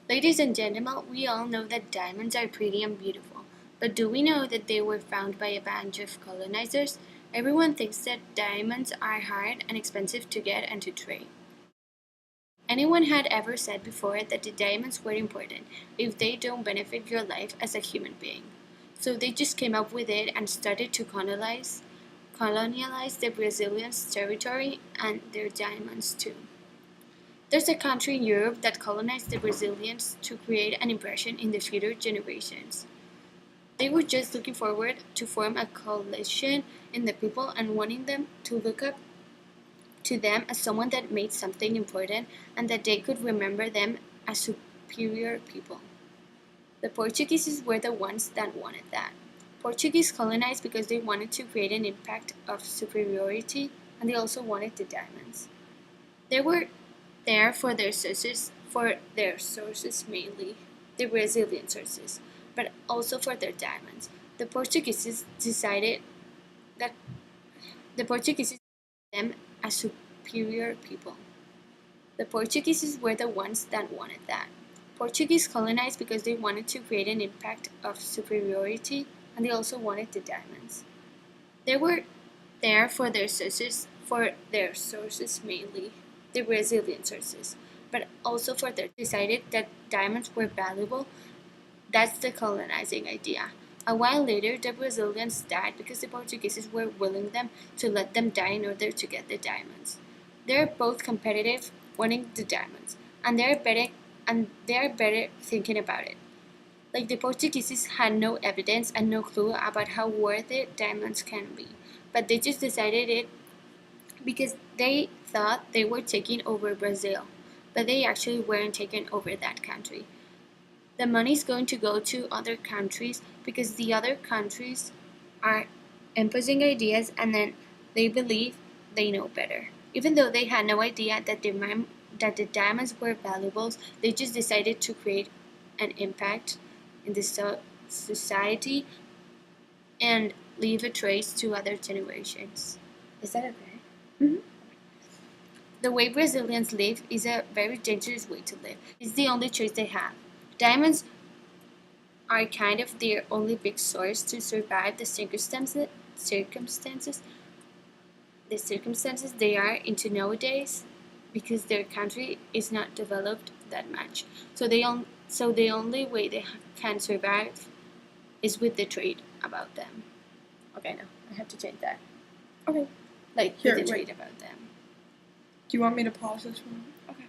Ladies and gentlemen, we all know that diamonds are pretty and beautiful, but do we know that they were found by a bunch of colonizers? Everyone thinks that diamonds are hard and expensive to get and to trade. Anyone had ever said before that the diamonds were important if they don't benefit your life as a human being. So they just came up with it and started to colonialize the Brazilians' territory and their diamonds too. There's a country in Europe that colonized the Brazilians to create an impression in the future generations. They were just looking forward to form a coalition in the people and wanting them to look up to them as someone that made something important and that they could remember them as superior people. The Portuguese were the ones that wanted that. Portuguese colonized because they wanted to create an impact of superiority and they also wanted the diamonds. They were there for their sources mainly, the Brazilian sources, but also for their diamonds. The Portuguese decided that the Portuguese saw them as superior people. The Portuguese were the ones that wanted that. Portuguese colonized because they wanted to create an impact of superiority and they also wanted the diamonds. They were there for their sources mainly, the Brazilian sources, but also for their decided that diamonds were valuable. That's the colonizing idea. A while later, the Brazilians died because the Portuguese were willing them to let them die in order to get the diamonds. They're both competitive, wanting the diamonds, and they're better thinking about it. Like the Portuguese had no evidence and no clue about how worth it diamonds can be, but they just decided it because they thought they were taking over Brazil, but they actually weren't taking over that country. The money's going to go to other countries because the other countries are imposing ideas and then they believe they know better. Even though they had no idea that the diamonds were valuables, they just decided to create an impact in the society and leave a trace to other generations. Is that okay? Mm-hmm. The way Brazilians live is a very dangerous way to live. It's the only choice they have. Diamonds are kind of their only big source to survive the circumstances they are into nowadays because their country is not developed that much. So the only way they can survive is with the trade about them. Okay, no, I have to change that. Okay. Like Here, with the wait. trade about them. Do you want me to pause this one? Okay.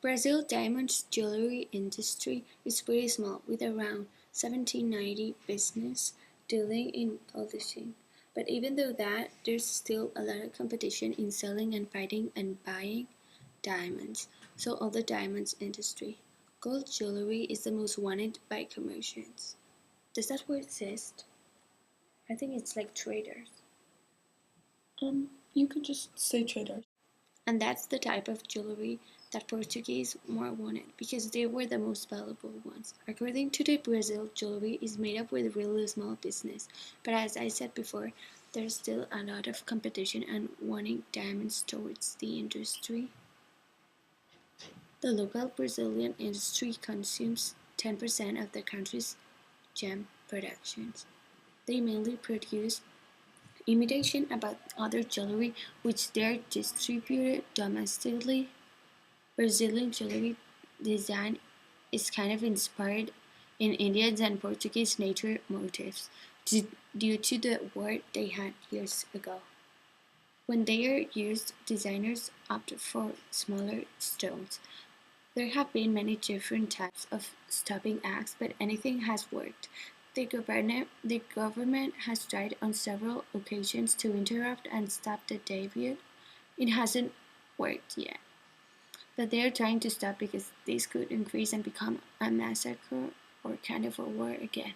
Brazil diamonds jewelry industry is pretty small with around 1790 business dealing in polishing. But even though that, there's still a lot of competition in selling and finding and buying diamonds. So all the diamonds industry. Gold jewelry is the most wanted by commerciants. Does that word exist? I think it's like traders. You could just say traders. And that's the type of jewelry that Portuguese more wanted because they were the most valuable ones. According to the Brazil, jewelry is made up with really small business, but as I said before, there's still a lot of competition and wanting diamonds towards the industry. The local Brazilian industry consumes 10% of the country's gem productions. They mainly produce imitation about other jewelry which they are distributed domestically. Brazilian jewelry design is kind of inspired in Indian and Portuguese nature motifs due to the war they had years ago. When they are used, designers opt for smaller stones. There have been many different types of stopping acts, but anything has worked. The government has tried on several occasions to interrupt and stop the debut. It hasn't worked yet. But they are trying to stop because this could increase and become a massacre or kind of a war again.